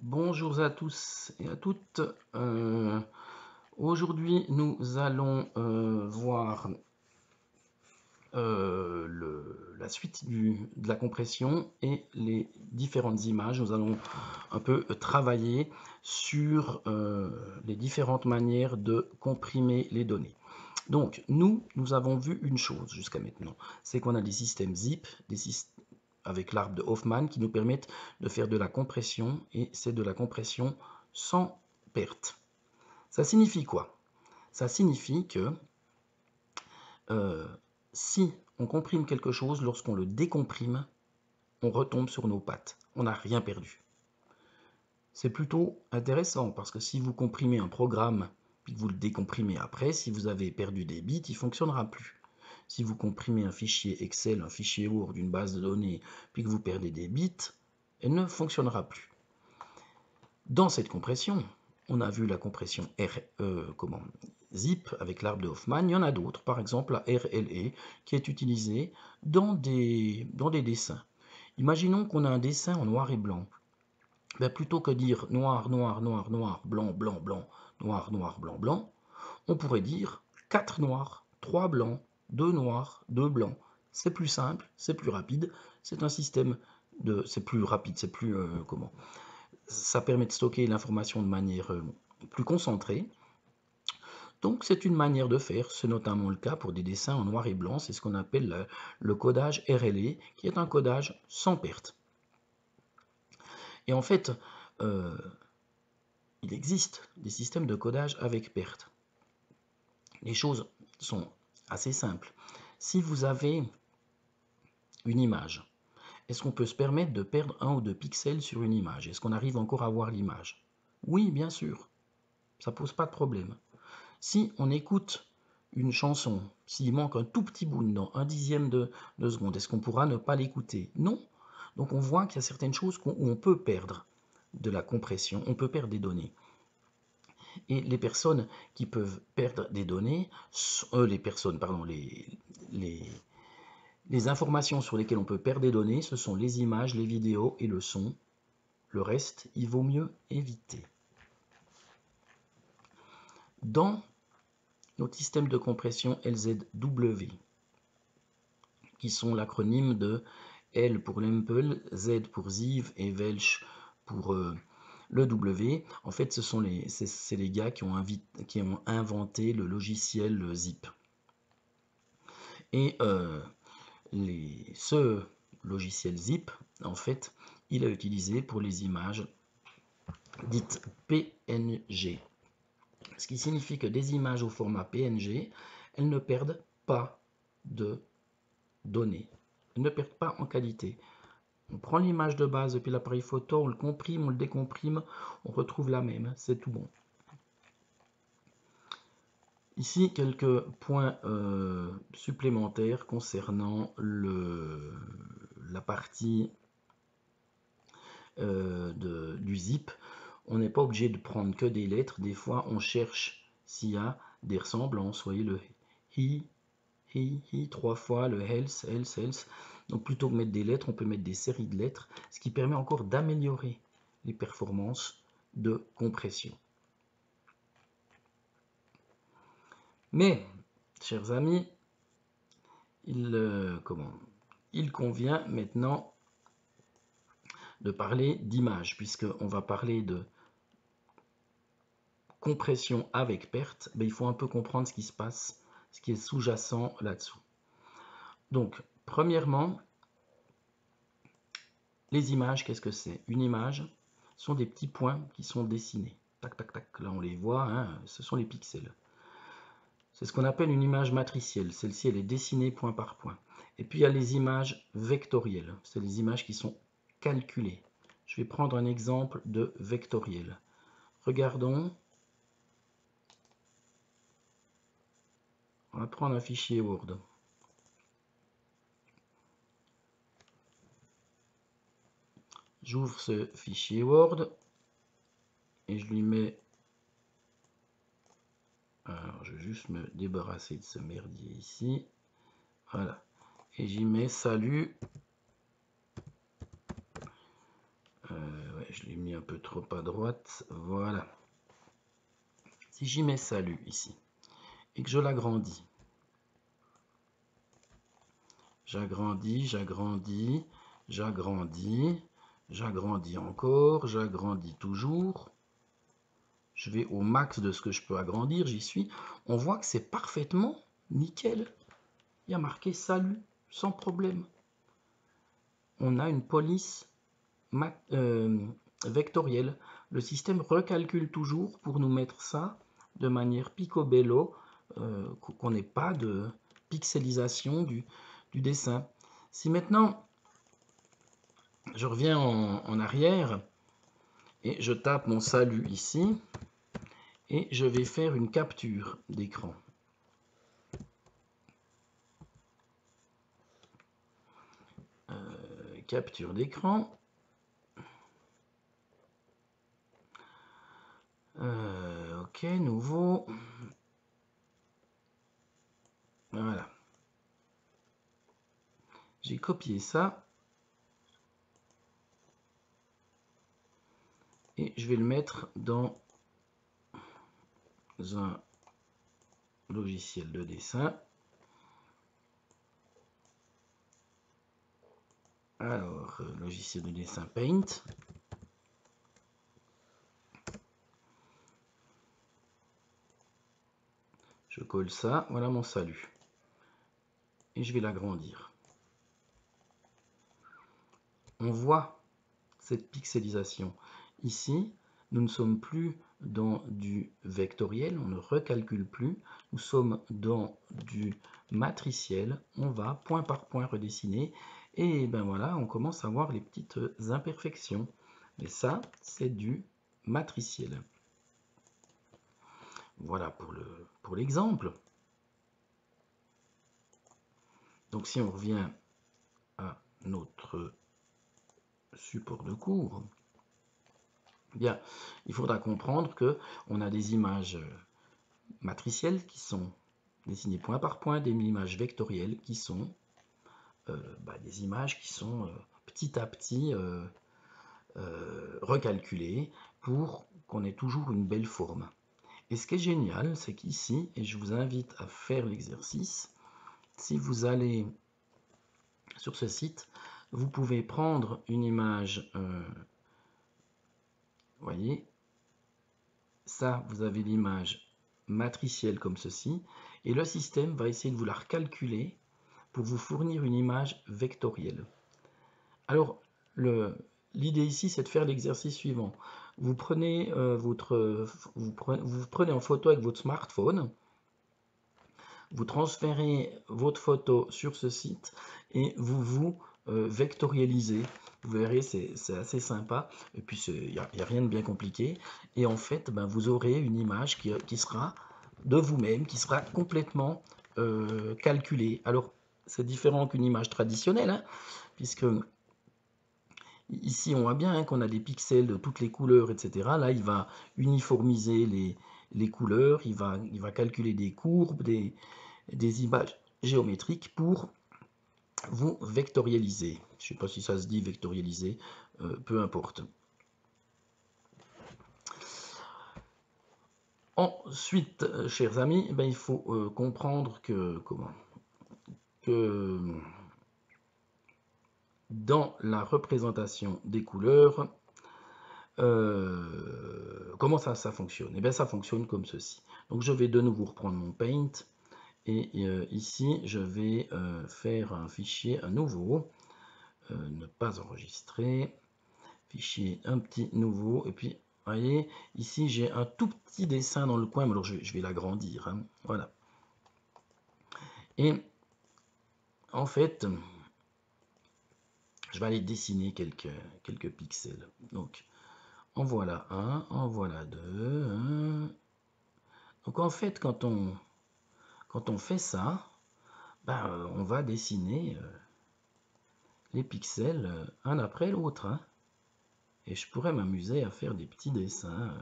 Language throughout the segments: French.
Bonjour à tous et à toutes. Aujourd'hui, nous allons voir la suite de la compression et les différentes images. Nous allons un peu travailler sur les différentes manières de comprimer les données. Donc, nous avons vu une chose jusqu'à maintenant, c'est qu'on a des systèmes zip, avec l'arbre de Hoffman qui nous permettent de faire de la compression, et c'est de la compression sans perte. Ça signifie quoi? Ça signifie que si on comprime quelque chose, lorsqu'on le décomprime, on retombe sur nos pattes. On n'a rien perdu. C'est plutôt intéressant parce que si vous comprimez un programme puis que vous le décomprimez après, si vous avez perdu des bits, il ne fonctionnera plus. Si vous comprimez un fichier Excel, un fichier Word, une base de données, puis que vous perdez des bits, elle ne fonctionnera plus. Dans cette compression, on a vu la compression zip avec l'arbre de Hoffman. Il y en a d'autres, par exemple la RLE, qui est utilisée dans des dessins. Imaginons qu'on a un dessin en noir et blanc. Ben, plutôt que dire noir, noir, noir, noir, blanc, blanc, blanc, noir, noir, blanc, blanc, on pourrait dire 4 noirs, 3 blancs, 2 noirs, 2 blancs. C'est plus simple, c'est plus rapide, c'est un système c'est plus rapide, c'est plus ça permet de stocker l'information de manière plus concentrée. Donc c'est une manière de faire, c'est notamment le cas pour des dessins en noir et blanc, c'est ce qu'on appelle le codage RLE, qui est un codage sans perte. Et en fait, il existe des systèmes de codage avec perte. Les choses sont assez simples. Si vous avez une image, est-ce qu'on peut se permettre de perdre 1 ou 2 pixels sur une image? Est-ce qu'on arrive encore à voir l'image? Oui, bien sûr, ça pose pas de problème. Si on écoute une chanson, s'il manque un tout petit bout dedans, un dixième de seconde, est-ce qu'on pourra ne pas l'écouter? Non. Donc on voit qu'il y a certaines choses où on peut perdre de la compression, on peut perdre des données. Et les personnes qui peuvent perdre des données, les informations sur lesquelles on peut perdre des données, ce sont les images, les vidéos et le son. Le reste, il vaut mieux éviter. Dans notre système de compression LZW, qui sont l'acronyme de L pour Lempel, Z pour Ziv et Welch pour le W. En fait, c'est les gars qui ont inventé le logiciel Zip. Et ce logiciel Zip, en fait, il est utilisé pour les images dites PNG. Ce qui signifie que des images au format PNG, elles ne perdent pas de données. Elles ne perdent pas en qualité. On prend l'image de base depuis l'appareil photo, on le comprime, on le décomprime, on retrouve la même, c'est tout bon. Ici, quelques points supplémentaires concernant la partie du zip. On n'est pas obligé de prendre que des lettres. Des fois, on cherche s'il y a des ressemblances. Vous voyez le he, 3 fois, le else. Donc, plutôt que mettre des lettres, on peut mettre des séries de lettres, ce qui permet encore d'améliorer les performances de compression. Mais, chers amis, il convient maintenant de parler d'image, puisqu'on va parler de compression avec perte. Il faut un peu comprendre ce qui se passe, ce qui est sous-jacent là-dessous. Donc, premièrement, les images, qu'est-ce que c'est? Une image sont des petits points qui sont dessinés. Tac, tac, tac. Là, on les voit, hein, ce sont les pixels. C'est ce qu'on appelle une image matricielle. Celle-ci, elle est dessinée point par point. Et puis, il y a les images vectorielles. C'est les images qui sont calculées. Je vais prendre un exemple de vectoriel. Regardons. On va prendre un fichier Word. J'ouvre ce fichier Word et je lui mets... Alors, je vais juste me débarrasser de ce merdier ici. Voilà. Et j'y mets salut. Ouais, Ouais, je l'ai mis un peu trop à droite. Voilà. Si j'y mets salut ici et que je l'agrandis, j'agrandis, j'agrandis, j'agrandis, j'agrandis encore, j'agrandis toujours. Je vais au max de ce que je peux agrandir, j'y suis. On voit que c'est parfaitement nickel. Il y a marqué salut, sans problème. On a une police vectorielle. Le système recalcule toujours pour nous mettre ça de manière picobello, qu'on n'ait pas de pixelisation du dessin. Si maintenant je reviens en arrière et je tape mon salut ici et je vais faire une capture d'écran. Capture d'écran. Ok, nouveau. Voilà. J'ai copié ça. Et je vais le mettre dans un logiciel de dessin. Alors, logiciel de dessin Paint. Je colle ça, voilà mon salut. Et je vais l'agrandir. On voit cette pixelisation. Ici, nous ne sommes plus dans du vectoriel, on ne recalcule plus. Nous sommes dans du matriciel. On va point par point redessiner. Et ben voilà, on commence à voir les petites imperfections. Mais ça, c'est du matriciel. Voilà pour l'exemple. Donc si on revient à notre support de cours, bien, il faudra comprendre que on a des images matricielles qui sont dessinées point par point, des images vectorielles qui sont des images qui sont petit à petit recalculées pour qu'on ait toujours une belle forme. Et ce qui est génial, c'est qu'ici, et je vous invite à faire l'exercice, si vous allez sur ce site, vous pouvez prendre une image, voyez, ça, vous avez l'image matricielle comme ceci, et le système va essayer de vous la recalculer pour vous fournir une image vectorielle. Alors, l'idée ici, c'est de faire l'exercice suivant. Vous prenez, vous prenez en photo avec votre smartphone, vous transférez votre photo sur ce site et vous vectorialisez. Vous verrez, c'est assez sympa. Et puis, il n'y a rien de bien compliqué. Et en fait, ben, vous aurez une image qui sera de vous-même, qui sera complètement calculée. Alors, c'est différent qu'une image traditionnelle, hein, puisque ici, on voit bien qu'on a des pixels de toutes les couleurs, etc. Là, il va uniformiser les couleurs, il va calculer des courbes, des images géométriques pour vous vectorialiser. Je ne sais pas si ça se dit vectorialiser, peu importe. Ensuite, chers amis, il faut comprendre que dans la représentation des couleurs, comment ça fonctionne? Eh bien, ça fonctionne comme ceci. Donc, je vais de nouveau reprendre mon Paint. Et ici, je vais faire un fichier, un nouveau, ne pas enregistrer, fichier, un petit nouveau, et puis, vous voyez, ici, j'ai un tout petit dessin dans le coin, mais alors je vais l'agrandir, hein, voilà. Et, en fait, je vais aller dessiner quelques pixels. Donc, en voilà un, en voilà deux. Un. Donc, en fait, quand on fait ça, on va dessiner les pixels un après l'autre. Hein. Et je pourrais m'amuser à faire des petits dessins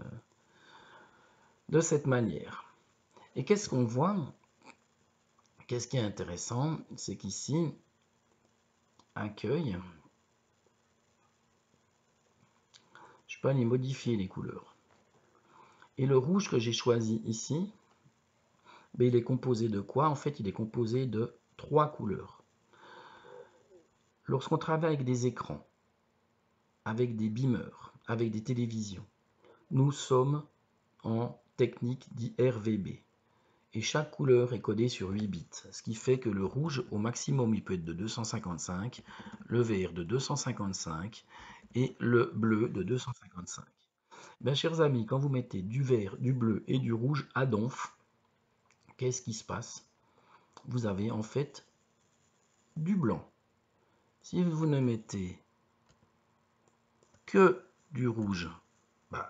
de cette manière. Et qu'est-ce qu'on voit? Qu'est-ce qui est intéressant? C'est qu'ici, accueil, peux aller modifier les couleurs. Et le rouge que j'ai choisi ici, ben, il est composé de quoi? En fait, il est composé de 3 couleurs. Lorsqu'on travaille avec des écrans, avec des beamers, avec des télévisions, nous sommes en technique dit RVB. Et chaque couleur est codée sur 8 bits, ce qui fait que le rouge, au maximum, il peut être de 255, le vert de 255 et le bleu de 255. Bien, chers amis, quand vous mettez du vert, du bleu et du rouge à donf, qu'est-ce qui se passe? Vous avez en fait du blanc. Si vous ne mettez que du rouge, bah,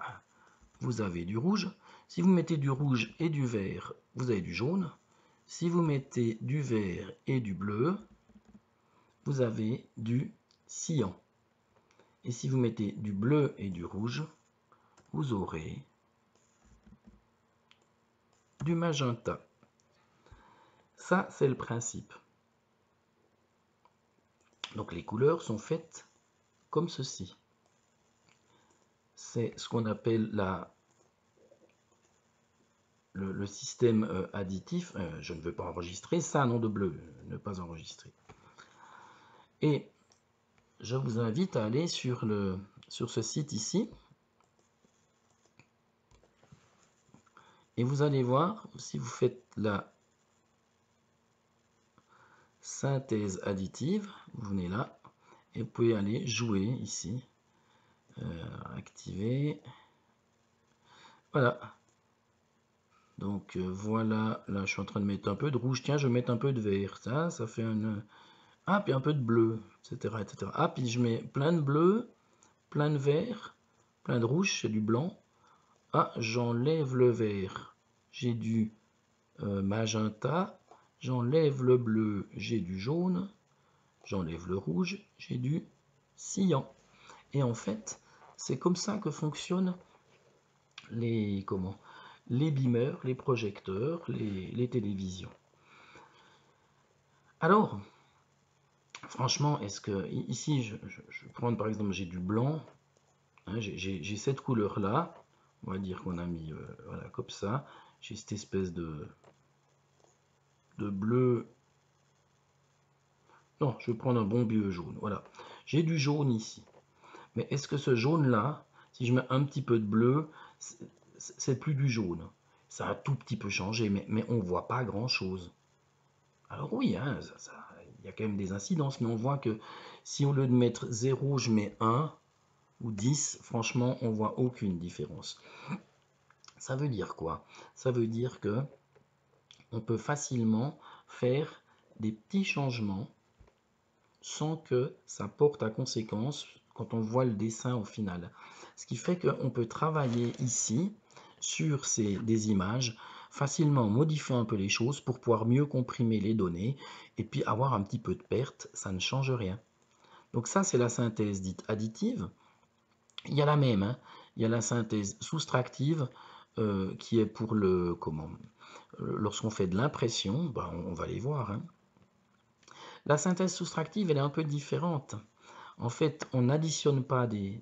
vous avez du rouge. Si vous mettez du rouge et du vert, vous avez du jaune. Si vous mettez du vert et du bleu, vous avez du cyan. Et si vous mettez du bleu et du rouge, vous aurez du magenta. Ça, c'est le principe. Donc les couleurs sont faites comme ceci. C'est ce qu'on appelle le système additif. Je ne veux pas enregistrer ça, nom de bleu, ne pas enregistrer. Et je vous invite à aller sur ce site ici. Et vous allez voir, si vous faites la synthèse additive, vous venez là, et vous pouvez aller jouer ici. Activer. Voilà. Donc voilà, là je suis en train de mettre un peu de rouge. Tiens, je vais mettre un peu de vert. Ça fait un... Ah, puis un peu de bleu, etc., etc. Ah, puis je mets plein de bleu, plein de vert, plein de rouge, c'est du blanc. Ah, j'enlève le vert, j'ai du magenta. J'enlève le bleu, j'ai du jaune. J'enlève le rouge, j'ai du cyan. Et en fait, c'est comme ça que fonctionnent les beamers, les projecteurs, les télévisions. Alors, franchement, est-ce que ici, je prends par exemple, j'ai du blanc, hein, j'ai cette couleur-là, on va dire qu'on a mis voilà, comme ça, j'ai cette espèce de bleu. Non, je vais prendre un bon vieux jaune, voilà. J'ai du jaune ici. Mais est-ce que ce jaune-là, si je mets un petit peu de bleu, c'est plus du jaune? Ça a un tout petit peu changé, mais on ne voit pas grand-chose. Alors oui, hein, il y a quand même des incidences, mais on voit que si au lieu de mettre 0, je mets 1 ou 10, franchement, on voit aucune différence. Ça veut dire quoi? Ça veut dire que on peut facilement faire des petits changements sans que ça porte à conséquence quand on voit le dessin au final. Ce qui fait qu'on peut travailler ici sur des images, facilement modifier un peu les choses pour pouvoir mieux comprimer les données et puis avoir un petit peu de perte, ça ne change rien. Donc ça, c'est la synthèse dite additive. Il y a la même, hein. Il y a la synthèse soustractive qui est pour lorsqu'on fait de l'impression, ben, on va les voir, hein. La synthèse soustractive, elle est un peu différente. En fait, on n'additionne pas de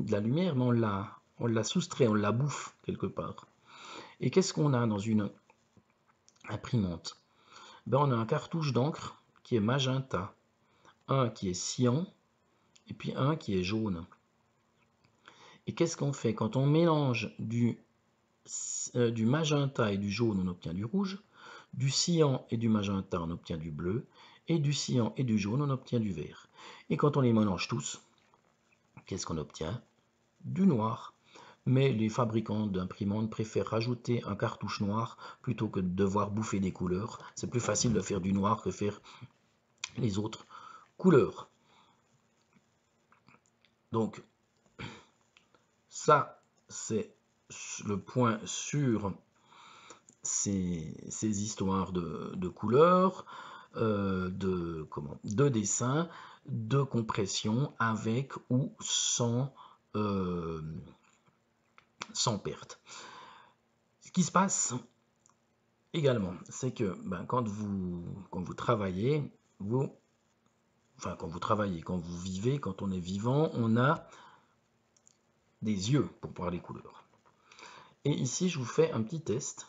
la lumière, mais on la soustrait, on la bouffe quelque part. Et qu'est-ce qu'on a dans une imprimante? Ben, on a un cartouche d'encre qui est magenta, un qui est cyan, et puis un qui est jaune. Et qu'est-ce qu'on fait? Quand on mélange du magenta et du jaune, on obtient du rouge, du cyan et du magenta, on obtient du bleu, et du cyan et du jaune, on obtient du vert. Et quand on les mélange tous, qu'est-ce qu'on obtient? Du noir. Mais les fabricants d'imprimantes préfèrent rajouter un cartouche noir plutôt que de devoir bouffer des couleurs. C'est plus facile de faire du noir que faire les autres couleurs. Donc, ça, c'est le point sur ces histoires de couleurs, de dessin, de compression, avec ou sans perte. Ce qui se passe également, c'est que quand vous travaillez, quand vous vivez, quand on est vivant, on a des yeux pour voir les couleurs. Et ici, je vous fais un petit test.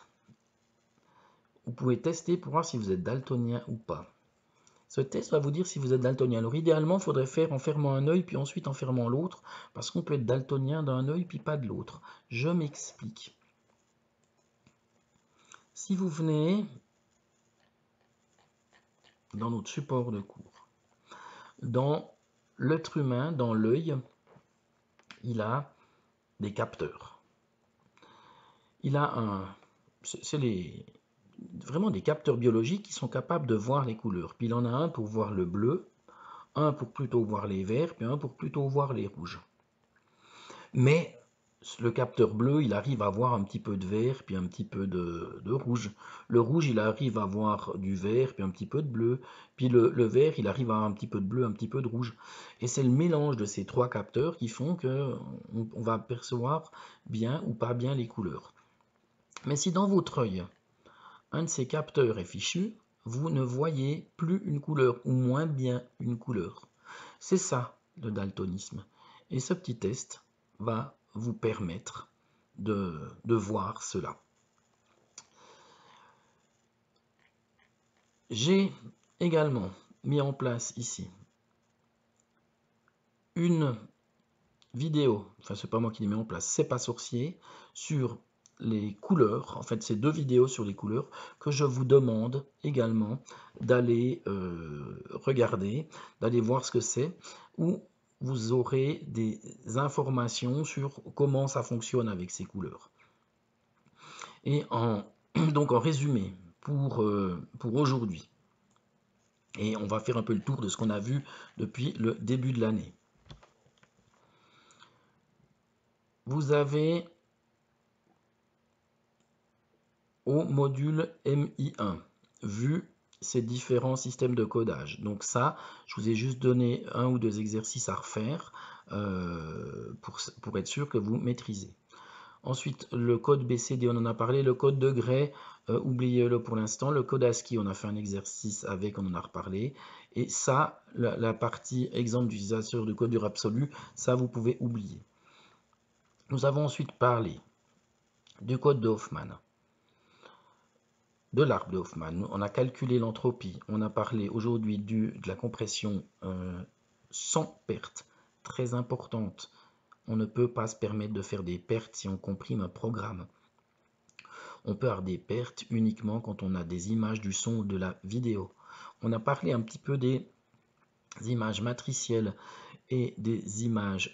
Vous pouvez tester pour voir si vous êtes daltonien ou pas. Ce test va vous dire si vous êtes daltonien. Alors idéalement, il faudrait faire en fermant un œil, puis ensuite en fermant l'autre, parce qu'on peut être daltonien d'un œil, puis pas de l'autre. Je m'explique. Si vous venez dans notre support de cours, dans l'être humain, dans l'œil, il a des capteurs. Il a vraiment des capteurs biologiques qui sont capables de voir les couleurs. Puis il en a un pour voir le bleu, un pour plutôt voir les verts, puis un pour plutôt voir les rouges. Mais le capteur bleu, il arrive à voir un petit peu de vert, puis un petit peu de rouge. Le rouge, il arrive à voir du vert, puis un petit peu de bleu. Puis le vert, il arrive à avoir un petit peu de bleu, un petit peu de rouge. Et c'est le mélange de ces trois capteurs qui font qu'on va percevoir bien ou pas bien les couleurs. Mais si dans votre œil, un de ces capteurs est fichu, vous ne voyez plus une couleur, ou moins bien une couleur. C'est ça, le daltonisme. Et ce petit test va vous permettre de voir cela. J'ai également mis en place ici une vidéo, enfin c'est pas moi qui l'ai mis en place, c'est pas sorcier, sur les couleurs. En fait, c'est 2 vidéos sur les couleurs que je vous demande également d'aller regarder, d'aller voir ce que c'est, où vous aurez des informations sur comment ça fonctionne avec ces couleurs. Et donc en résumé, pour aujourd'hui, et on va faire un peu le tour de ce qu'on a vu depuis le début de l'année. Vous avez au module MI1 vu ces différents systèmes de codage. Donc ça, je vous ai juste donné 1 ou 2 exercices à refaire pour être sûr que vous maîtrisez. Ensuite, le code BCD, on en a parlé. Le code de Gray, oubliez-le pour l'instant. Le code ASCII, on a fait un exercice avec, on en a reparlé. Et ça, la partie exemple d'utilisation de code dur absolu, ça, vous pouvez oublier. Nous avons ensuite parlé du code de Hoffman, de l'arbre de Hoffman. On a calculé l'entropie. On a parlé aujourd'hui de la compression sans perte, très importante. On ne peut pas se permettre de faire des pertes si on comprime un programme. On peut avoir des pertes uniquement quand on a des images du son ou de la vidéo. On a parlé un petit peu des images matricielles et des images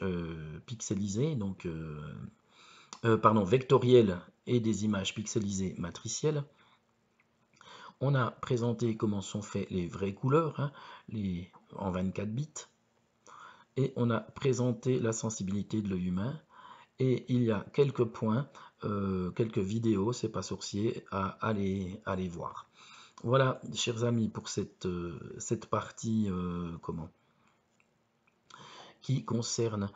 pixelisées, donc vectorielles et des images pixelisées matricielles. On a présenté comment sont faites les vraies couleurs, hein, en 24 bits. Et on a présenté la sensibilité de l'œil humain. Et il y a quelques points, quelques vidéos, c'est pas sorcier, à aller voir. Voilà, chers amis, pour cette partie qui concerne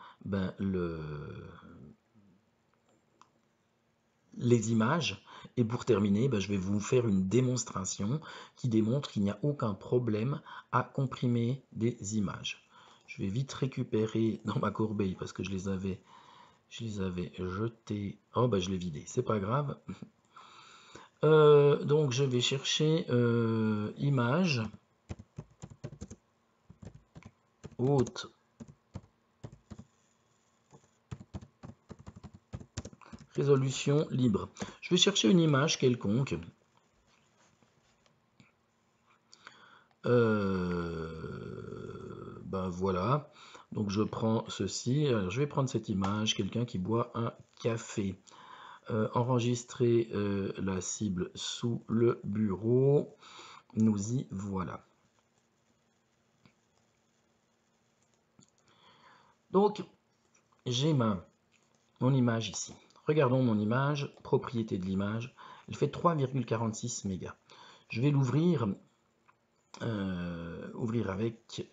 les images. Et pour terminer, je vais vous faire une démonstration qui démontre qu'il n'y a aucun problème à comprimer des images. Je vais vite récupérer dans ma corbeille parce que je les avais jetés. Oh, je l'ai vidé, c'est pas grave. Donc je vais chercher image haute résolution libre. Je vais chercher une image quelconque. Voilà. Donc je prends ceci. Alors, je vais prendre cette image, quelqu'un qui boit un café. Enregistrer la cible sous le bureau. Nous y voilà. Donc j'ai mon image ici. Regardons mon image, propriété de l'image. Elle fait 3,46 mégas. Je vais l'ouvrir avec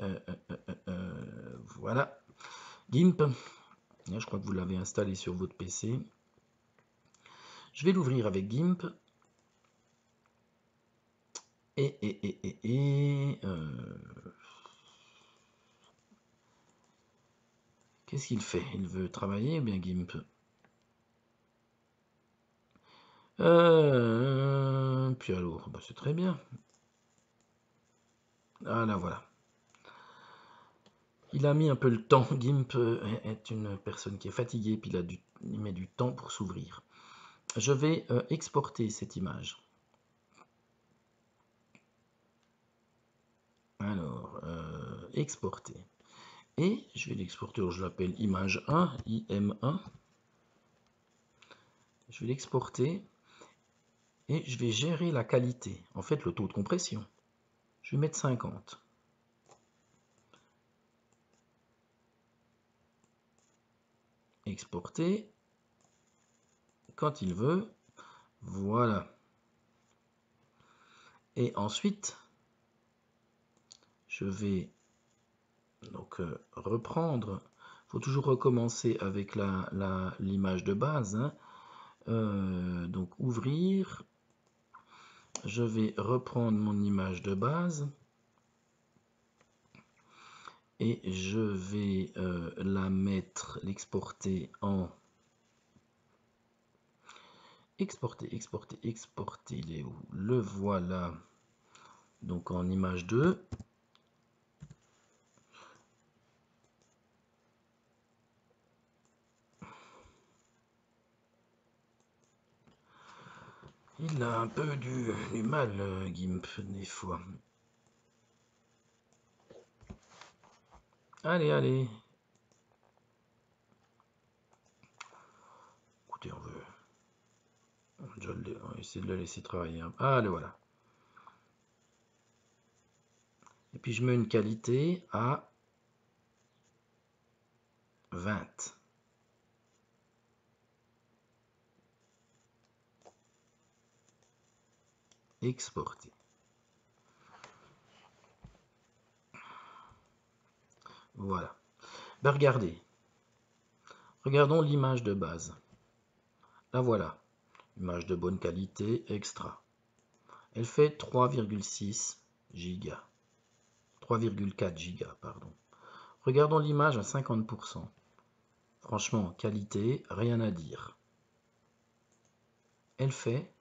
voilà GIMP. Je crois que vous l'avez installé sur votre PC. Je vais l'ouvrir avec GIMP. Qu'est-ce qu'il fait? Il veut travailler ou bien GIMP? Puis alors, bah, c'est très bien. Ah là voilà. Il a mis un peu le temps. GIMP est une personne qui est fatiguée, puis il met du temps pour s'ouvrir. Je vais exporter cette image. Alors, exporter. Et je vais l'exporter, je l'appelle image 1, IM1. Je vais l'exporter et je vais gérer la qualité, en fait le taux de compression. Je vais mettre 50. Exporter. Quand il veut. Voilà. Et ensuite, je vais donc reprendre. Il faut toujours recommencer avec l'image de base. Hein. Donc ouvrir. Je vais reprendre mon image de base. Et je vais la mettre, l'exporter en... Exporter, il est où? Le voilà. Donc en image 2. Il a un peu du mal, GIMP, des fois. Allez, allez. Écoutez, on va essayer de le laisser travailler. Ah, le voilà. Et puis je mets une qualité à 20. Exporter. Voilà. Ben regardez. Regardons l'image de base. La voilà. Image de bonne qualité, extra. Elle fait 3,6 gigas. 3,4 gigas, pardon. Regardons l'image à 50%. Franchement, qualité, rien à dire. Elle fait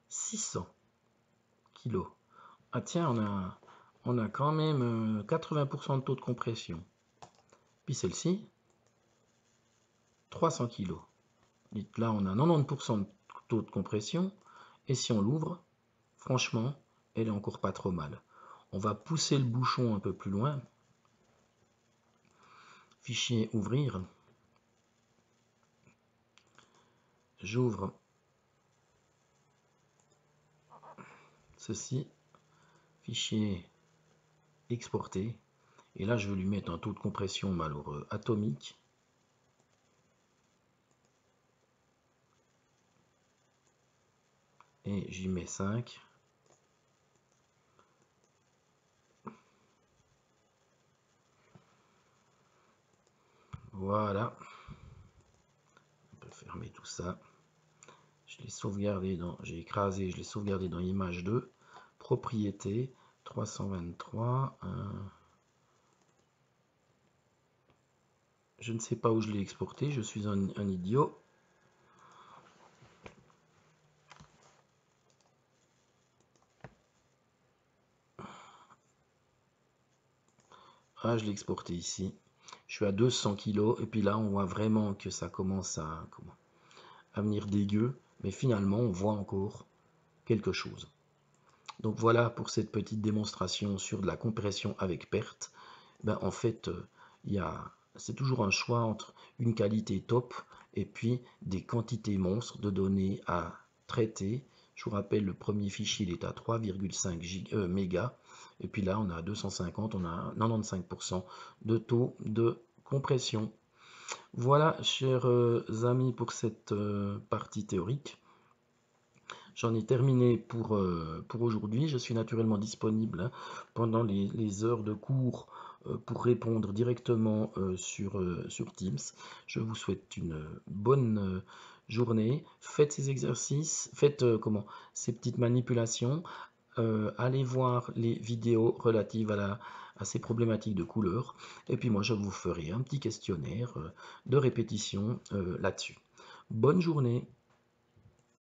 600 kilos. Ah tiens, on a quand même 80% de taux de compression. Puis celle-ci, 300 kg. Là, on a 90% de taux de compression. Et si on l'ouvre, franchement, elle est encore pas trop mal. On va pousser le bouchon un peu plus loin. Fichier ouvrir. J'ouvre ceci. Fichier exporter. Et là, je vais lui mettre un taux de compression malheureux atomique. Et j'y mets 5. Voilà. On peut fermer tout ça. Je l'ai sauvegardé dans... J'ai écrasé, je l'ai sauvegardé dans image 2. Propriété 323. Je ne sais pas où je l'ai exporté. Je suis un idiot. Ah, je l'ai exporté ici. Je suis à 200 kg. Et puis là, on voit vraiment que ça commence à venir dégueu. Mais finalement, on voit encore quelque chose. Donc voilà pour cette petite démonstration sur de la compression avec perte. Ben, en fait, c'est toujours un choix entre une qualité top et puis des quantités monstres de données à traiter. Je vous rappelle, le premier fichier il est à 3,5 mégas. Et puis là, on a 250, on a 95% de taux de compression. Voilà, chers amis, pour cette partie théorique. J'en ai terminé pour aujourd'hui. Je suis naturellement disponible pendant les heures de cours pour répondre directement sur Teams. Je vous souhaite une bonne journée. Faites ces exercices, faites ces petites manipulations. Allez voir les vidéos relatives à ces problématiques de couleurs. Et puis moi, je vous ferai un petit questionnaire de répétition là-dessus. Bonne journée!